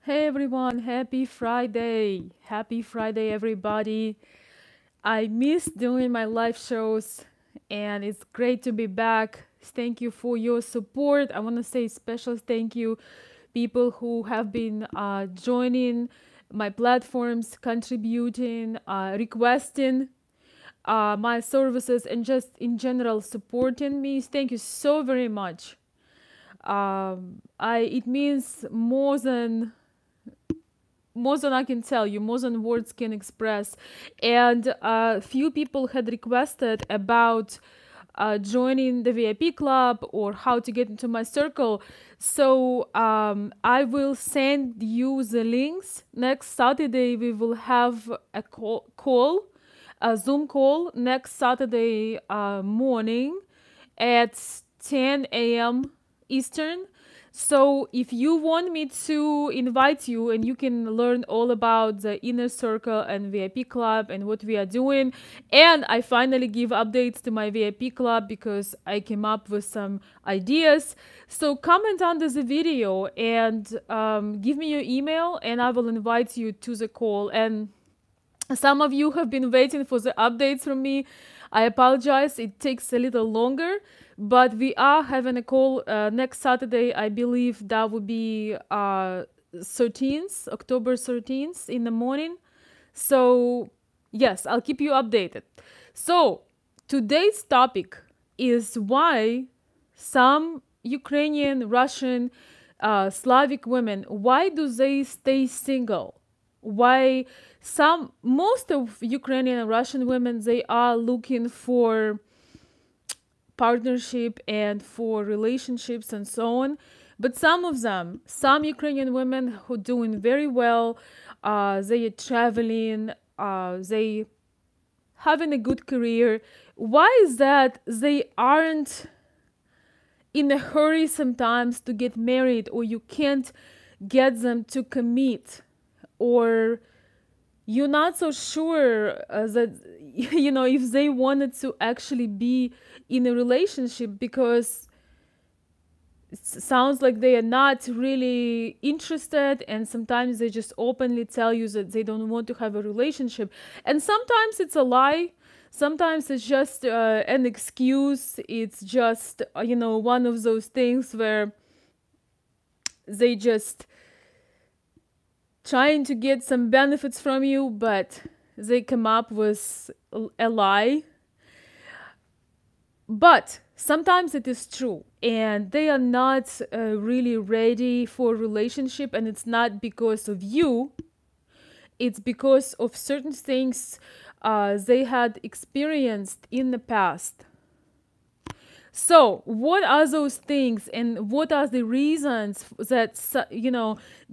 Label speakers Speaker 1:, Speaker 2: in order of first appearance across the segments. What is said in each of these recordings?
Speaker 1: Hey everyone, happy Friday. Happy Friday, everybody. I miss doing my live shows and it's great to be back. Thank you for your support. I want to say special thank you people who have been joining my platforms, contributing, requesting my services, and just in general supporting me. Thank you so very much. I it means more than I can tell you, more than words can express. And few people had requested about joining the VIP club or how to get into my circle. So I will send you the links. Next Saturday, we will have a a Zoom call next Saturday morning at 10 a.m. Eastern. So if you want me to invite you and you can learn all about the inner circle and VIP club and what we are doing, and I finally give updates to my VIP club because I came up with some ideas. So comment under the video and give me your email and I will invite you to the call. And some of you have been waiting for the updates from me. I apologize, it takes a little longer, but we are having a call next Saturday. I believe that would be 13th, October 13th in the morning. So, yes, I'll keep you updated. So, today's topic is why some Ukrainian, Russian, Slavic women, why do they stay single? Why most of Ukrainian and Russian women, they are looking for partnership and for relationships and so on. But some Ukrainian women who doing very well, they are traveling, they having a good career. Why is that they aren't in a hurry sometimes to get married, or you can't get them to commit, or you're not so sure that if they wanted to actually be in a relationship, because it sounds like they are not really interested, and sometimes they just openly tell you that they don't want to have a relationship, and sometimes it's a lie. Sometimes it's just an excuse. It's just one of those things where they just trying to get some benefits from you, but they come up with a lie. But sometimes it is true, and they are not really ready for a relationship, and it's not because of you, it's because of certain things they had experienced in the past. So, what are those things, and what are the reasons that,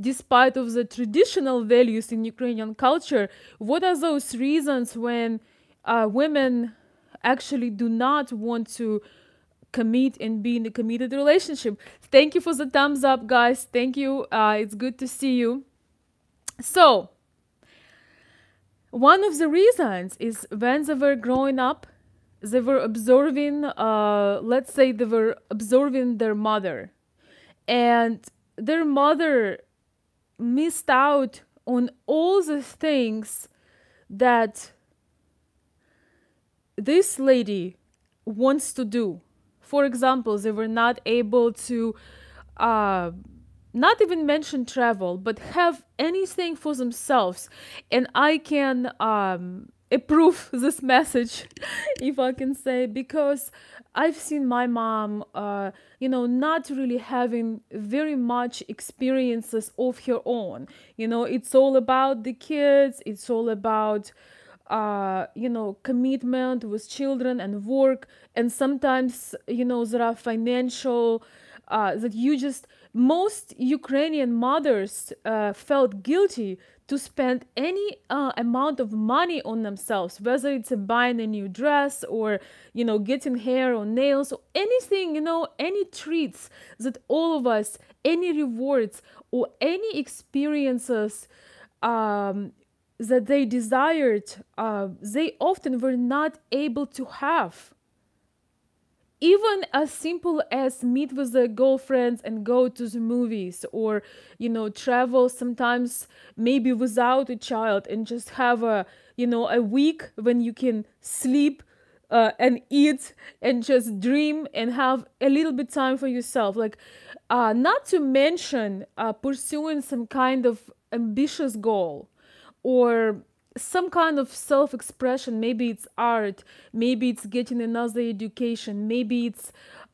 Speaker 1: despite of the traditional values in Ukrainian culture, what are those reasons when women actually do not want to commit and be in a committed relationship? Thank you for the thumbs up, guys. Thank you. It's good to see you. So, one of the reasons is when they were growing up, they were observing, let's say they were observing their mother, and their mother missed out on all the things that this lady wants to do. For example, they were not able to not even mention travel, but have anything for themselves. And I can approve this message, if I can say, because I've seen my mom, not really having very much experiences of her own. It's all about the kids, it's all about commitment with children and work, and sometimes there are financial that you just most Ukrainian mothers felt guilty to spend any amount of money on themselves, whether it's buying a new dress or getting hair or nails or anything, any treats that all of us, any rewards or any experiences that they desired, they often were not able to have. even as simple as meet with their girlfriends and go to the movies, or travel sometimes, maybe without a child, and just have a week when you can sleep and eat and just dream and have a little bit time for yourself, like not to mention pursuing some kind of ambitious goal, or some kind of self-expression. Maybe it's art, maybe it's getting another education, maybe it's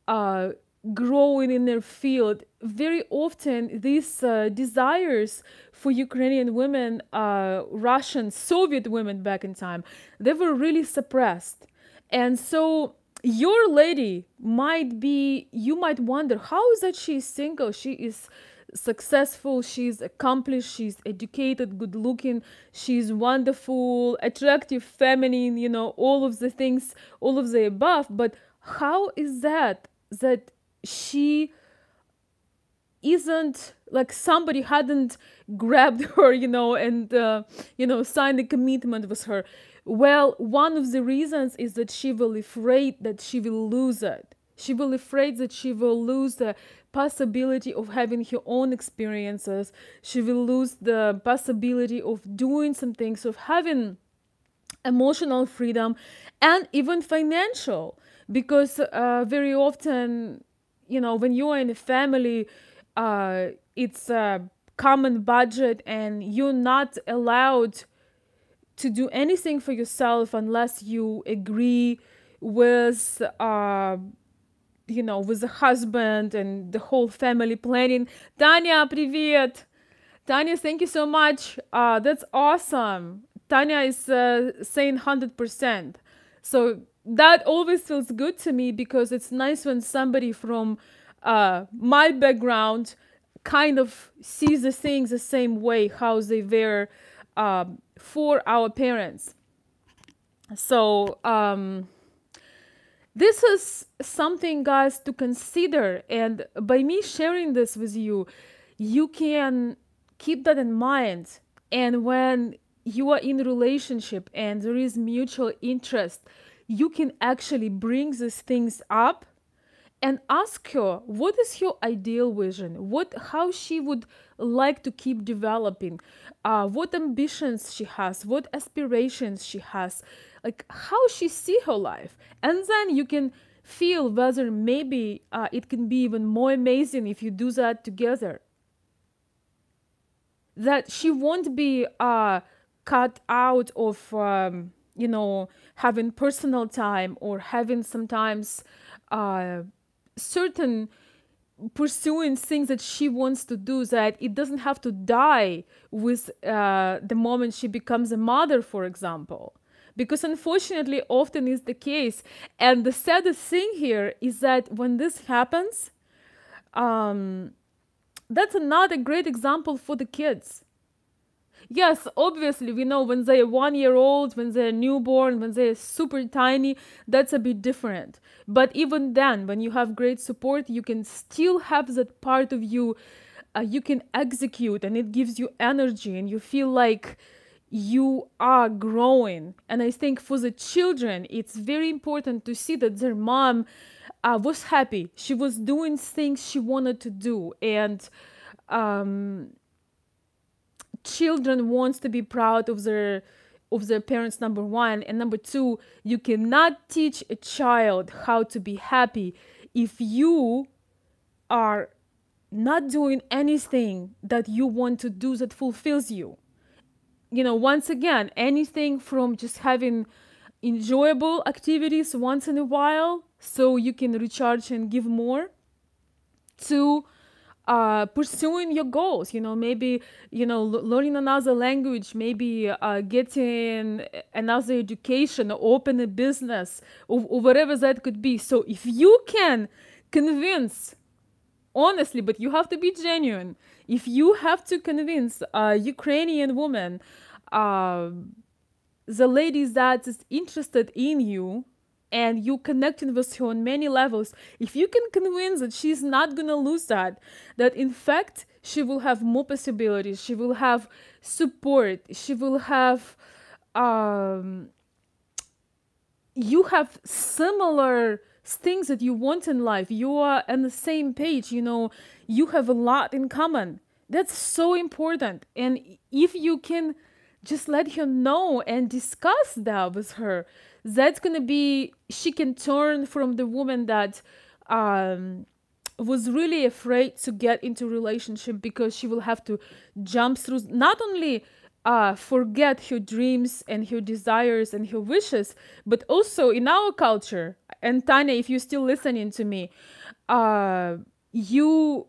Speaker 1: uh, growing in their field. Very often these desires for Ukrainian women, Russian, Soviet women back in time, they were really suppressed. And so your lady might be, you might wonder, how is that she's single? She is successful, she's accomplished, she's educated, good looking, she's wonderful, attractive, feminine, all of the things, all of the above. But how is that she isn't, like, somebody hadn't grabbed her, and signed a commitment with her? Well, one of the reasons is that she will afraid that she will lose it. She will afraid that she will lose the possibility of having her own experiences. She will lose the possibility of doing some things, of having emotional freedom, and even financial. Because very often, when you are in a family, it's a common budget, and you're not allowed to do anything for yourself unless you agree with with the husband and the whole family planning. Tanya, привет! Tanya, thank you so much. That's awesome. Tanya is saying 100%. So that always feels good to me, because it's nice when somebody from my background kind of sees the things the same way how they were for our parents. So this is something, guys, to consider. And by me sharing this with you, you can keep that in mind. And when you are in a relationship and there is mutual interest, you can actually bring these things up and ask her what is her ideal vision, how she would like to keep developing, what ambitions she has, what aspirations she has, like how she see her life. And then you can feel whether maybe it can be even more amazing if you do that together. That she won't be cut out of having personal time, or having sometimes certain pursuing things that she wants to do, that it doesn't have to die with the moment she becomes a mother, for example. Because unfortunately often is the case. And the saddest thing here is that when this happens, that's not a great example for the kids. Yes, obviously, we know when they're 1 year old, when they're newborn, when they're super tiny, that's a bit different. But even then, when you have great support, you can still have that part of you, you can execute, and it gives you energy, and you feel like you are growing. And I think for the children, it's very important to see that their mom was happy. She was doing things she wanted to do. And children wants to be proud of their parents, number one. And number two, you cannot teach a child how to be happy if you are not doing anything that you want to do that fulfills you. Once again, anything from just having enjoyable activities once in a while so you can recharge and give more, to pursuing your goals, maybe, learning another language, maybe getting another education, or open a business, or whatever that could be. So if you can convince, honestly, but you have to be genuine, if you have to convince a Ukrainian woman, the lady that is interested in you, and you connecting with her on many levels, if you can convince that she's not gonna lose that in fact she will have more possibilities, she will have support, she will have you have similar things that you want in life. You are on the same page, you have a lot in common. That's so important. And if you can just let her know and discuss that with her, that's going to be, she can turn from the woman that was really afraid to get into relationship because she will have to jump through, not only forget her dreams and her desires and her wishes, but also in our culture, and Tanya, if you're still listening to me, you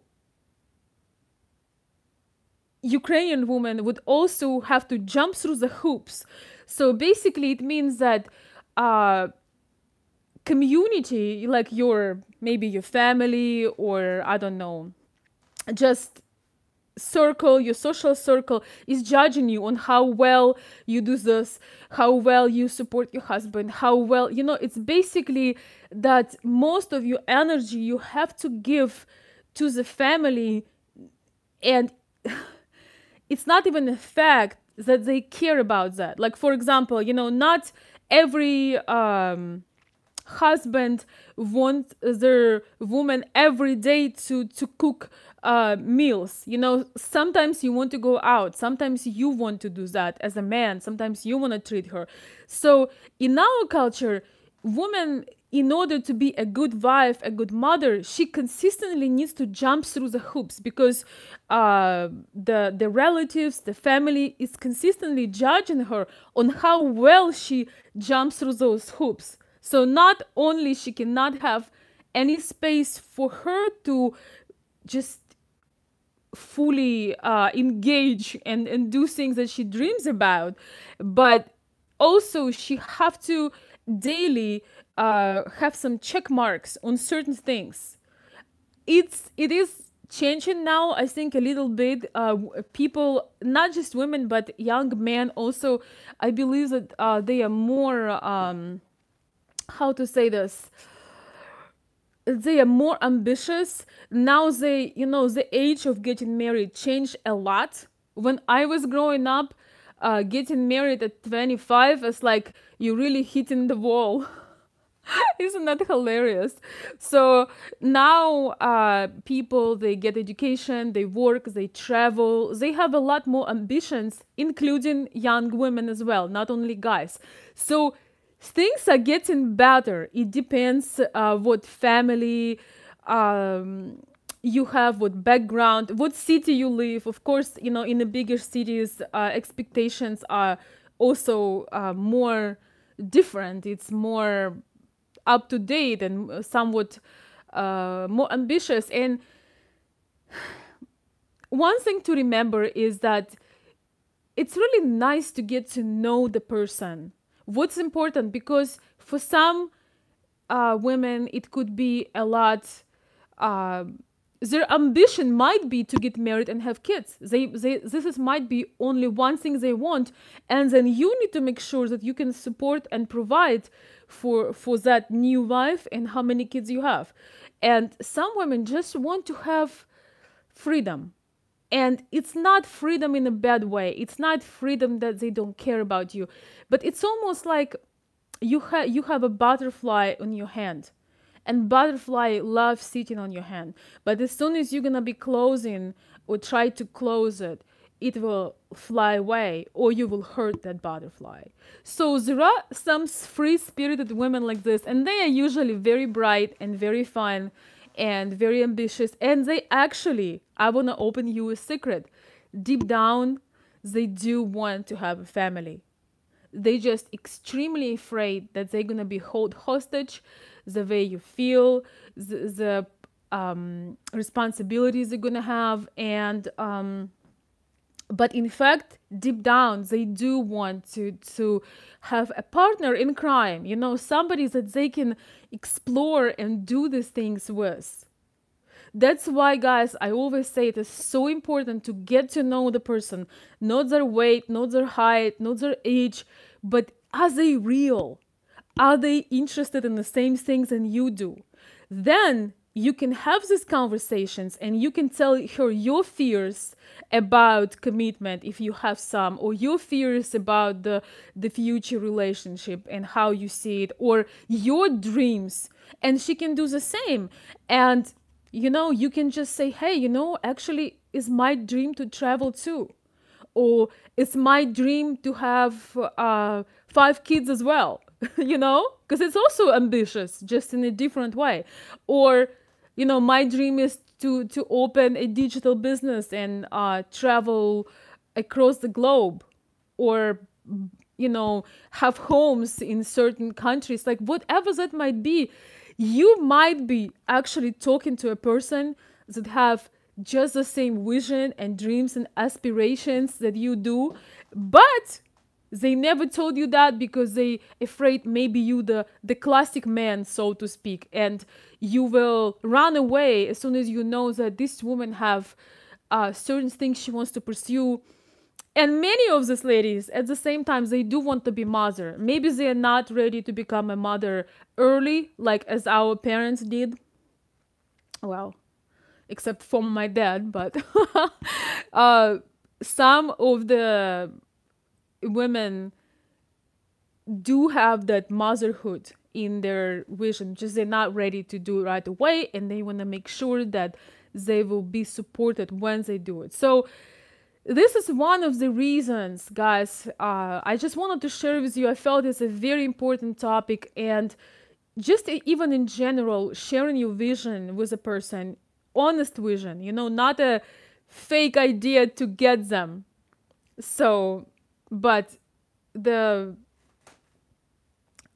Speaker 1: Ukrainian women would also have to jump through the hoops. So basically it means that community, like maybe your family, or I don't know, just your social circle is judging you on how well you do this, how well you support your husband, how well, it's basically that most of your energy you have to give to the family. And it's not even a fact that they care about that. Like, for example, not every husband wants their woman every day to cook meals. Sometimes you want to go out, sometimes you want to do that as a man, sometimes you want to treat her. So in our culture, woman, in order to be a good wife, a good mother, she consistently needs to jump through the hoops, because the relatives, the family is consistently judging her on how well she jumps through those hoops. So not only she cannot have any space for her to just fully engage and do things that she dreams about, but also she have to daily have some check marks on certain things. It is changing now, I think, a little bit. People, not just women, but young men also, I believe that they are more, how to say this, they are more ambitious now. The age of getting married changed a lot. When I was growing up, getting married at 25 is like you really hitting the wall. Isn't that hilarious? So now people, they get education, they work, they travel, they have a lot more ambitions, including young women as well, not only guys. So things are getting better. It depends what family you have, what background, what city you live. Of course, in the bigger cities, expectations are also more different. It's more up to date and somewhat more ambitious. And one thing to remember is that it's really nice to get to know the person. What's important, because for some women it could be a lot, their ambition might be to get married and have kids. This might be only one thing they want, and then you need to make sure that you can support and provide for that new wife and how many kids you have. And some women just want to have freedom. And it's not freedom in a bad way. It's not freedom that they don't care about you. But it's almost like you have a butterfly on your hand. And butterfly loves sitting on your hand. But as soon as you're going to be closing or try to close it, it will fly away, or you will hurt that butterfly. So there are some free-spirited women like this, and they are usually very bright and very fun and very ambitious. And they actually, I want to open you a secret. Deep down, they do want to have a family. They just extremely afraid that they're going to be held hostage, the way you feel, the responsibilities they're going to have. And but in fact, deep down, they do want to have a partner in crime, somebody that they can explore and do these things with. That's why, guys, I always say it is so important to get to know the person, not their weight, not their height, not their age, but are they real? Are they interested in the same things than you do? Then you can have these conversations and you can tell her your fears about commitment if you have some, or your fears about the future relationship and how you see it, or your dreams, and she can do the same. And you can just say, hey, actually it's my dream to travel too, or it's my dream to have 5 kids as well. Because it's also ambitious, just in a different way. Or my dream is to open a digital business and travel across the globe, or have homes in certain countries, like whatever that might be. You might be actually talking to a person that have just the same vision and dreams and aspirations that you do, but they never told you that because they afraid maybe you the classic man, so to speak, and you will run away as soon as you know that this woman have certain things she wants to pursue. And many of these ladies at the same time, they do want to be mother. Maybe they are not ready to become a mother early, like as our parents did. Well, except for my dad, but some of the women do have that motherhood in their vision, just they're not ready to do it right away, and they want to make sure that they will be supported when they do it. So this is one of the reasons, guys. I just wanted to share with you. I felt it's a very important topic, and just even in general, sharing your vision with a person, honest vision, not a fake idea to get them. So, but the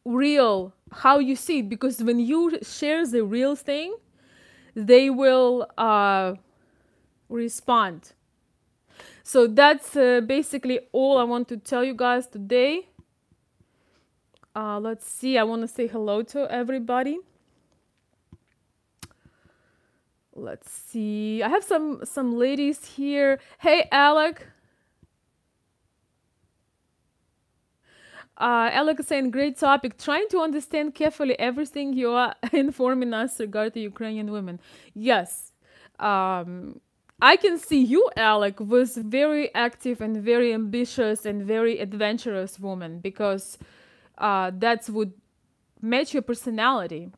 Speaker 1: real, how you see it, because when you share the real thing, they will respond. So that's basically all I want to tell you guys today. Let's see. I want to say hello to everybody. Let's see. I have some ladies here. Hey, Alec. Alec is saying, great topic. Trying to understand carefully everything you are informing us regarding Ukrainian women. Yes. I can see you, Alec, was very active and very ambitious and very adventurous woman, because that's would match your personality.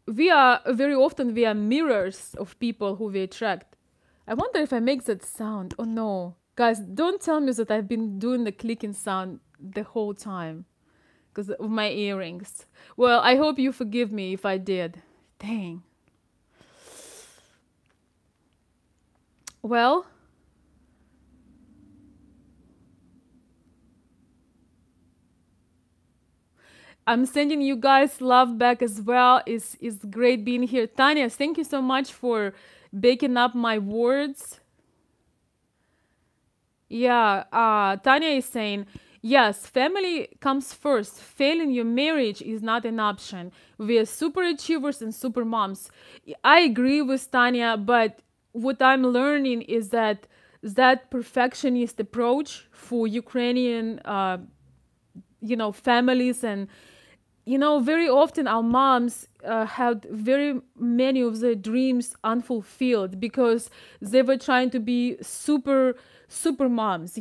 Speaker 1: We are very often mirrors of people who we attract. I wonder if I make that sound. Oh no. Guys, don't tell me that I've been doing the clicking sound the whole time because of my earrings. Well, I hope you forgive me if I did. Dang. Well, I'm sending you guys love back as well. It's great being here. Tanya, thank you so much for baking up my words. Yeah, Tanya is saying, yes, family comes first. Failing your marriage is not an option. We are super achievers and super moms. I agree with Tanya, but what I'm learning is that perfectionist approach for Ukrainian, families, and very often our moms had very many of their dreams unfulfilled because they were trying to be super moms,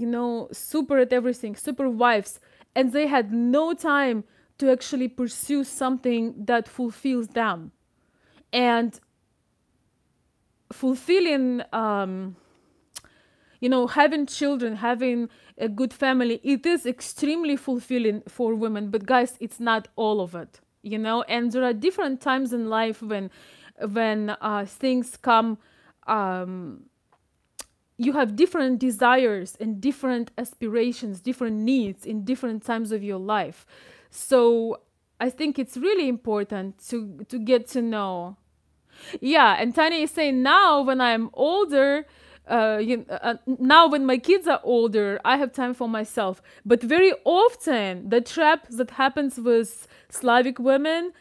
Speaker 1: super at everything, super wives, and they had no time to actually pursue something that fulfills them. And fulfilling, having children, having a good family, it is extremely fulfilling for women. But guys, it's not all of it, and there are different times in life when things come, you have different desires and different aspirations, different needs in different times of your life. So I think it's really important to get to know. Yeah, and Tanya is saying, now when I'm older, now when my kids are older, I have time for myself. But very often, the trap that happens with Slavic women,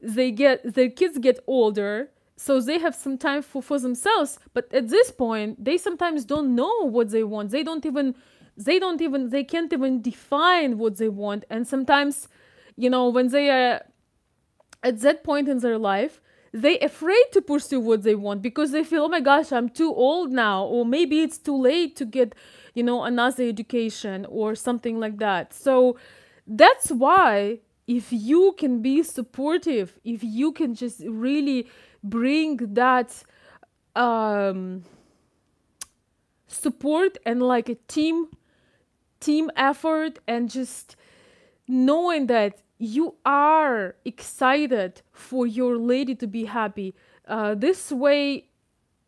Speaker 1: their kids get older, so they have some time for themselves. But at this point, they sometimes don't know what they want. They can't even define what they want. And sometimes, when they are at that point in their life, they afraid to pursue what they want because they feel, oh my gosh, I'm too old now, or maybe it's too late to get, another education or something like that. So that's why, if you can be supportive, if you can just really bring that um support and like a team effort, and just knowing that you are excited for your lady to be happy, this way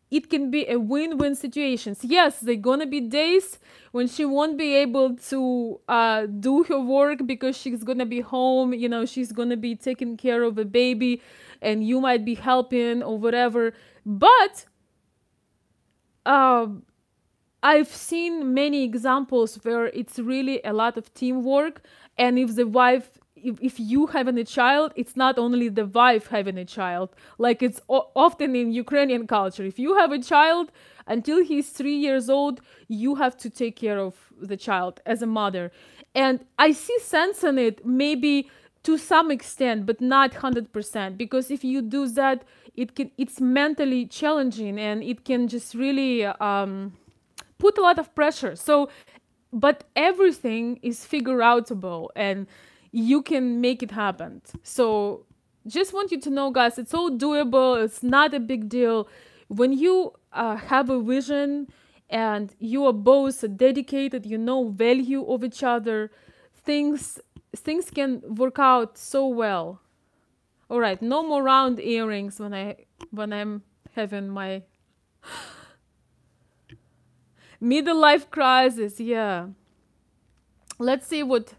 Speaker 1: it can be a win-win situations. Yes, there gonna be days when she won't be able to do her work because she's gonna be home, she's gonna be taking care of a baby, and you might be helping or whatever. But I've seen many examples where it's really a lot of teamwork, and if the wife, if you having a child, it's not only the wife having a child. Like it's often in Ukrainian culture, if you have a child, until he's 3 years old, you have to take care of the child as a mother. And I see sense in it, maybe to some extent, but not 100%, because if you do that, it's mentally challenging, and it can just really put a lot of pressure. So, but everything is figure outable, and you can make it happen. So just want you to know, guys, it's all doable. It's not a big deal. When you have a vision and you are both dedicated, value of each other, things can work out so well. All right, no more round earrings when I'm having my midlife crisis. Yeah, let's see what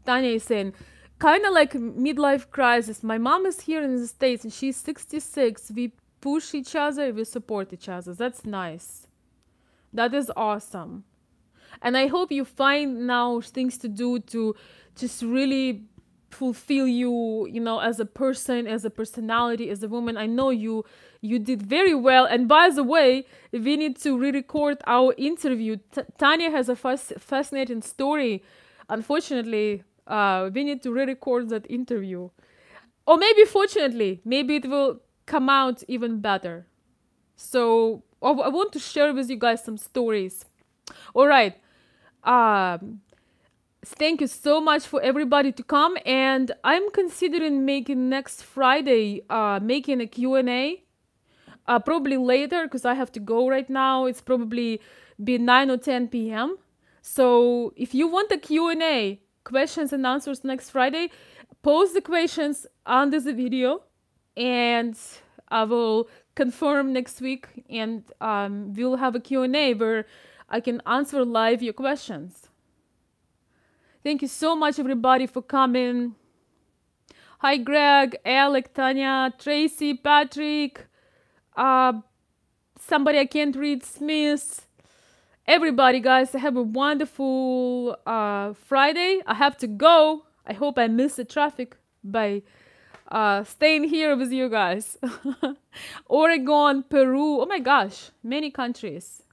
Speaker 1: Tanya is saying. Kind of like midlife crisis. My mom is here in the States and she's 66. We push each other, we support each other. That's nice. That is awesome. And I hope you find now things to do to just really fulfill you, as a person, as a personality, as a woman. I know you did very well. And by the way, we need to re-record our interview. Tanya has a fascinating story. Unfortunately, we need to re-record that interview. Or maybe fortunately, maybe it will come out even better. So I want to share with you guys some stories. All right. Thank you so much for everybody to come, and I'm considering making next Friday making a Q&A, probably later because I have to go right now. It's probably be 9 or 10 p.m. So if you want a Q&A, questions and answers next Friday, post the questions under the video, and I will confirm next week, and we'll have a Q&A where I can answer live your questions. Thank you so much, everybody, for coming. Hi, Greg, Alec, Tanya, Tracy, Patrick, somebody I can't read, Smith. Everybody, guys, have a wonderful Friday. I have to go. I hope I miss the traffic by staying here with you guys. Oregon, Peru. Oh my gosh, many countries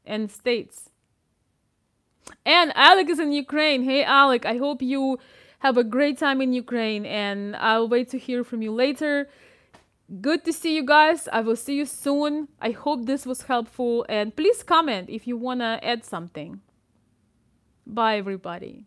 Speaker 1: and states. And Alec is in Ukraine. Hey, Alec, I hope you have a great time in Ukraine, and I'll wait to hear from you later. Good to see you guys. I will see you soon. I hope this was helpful, and please comment if you want to add something. Bye, everybody.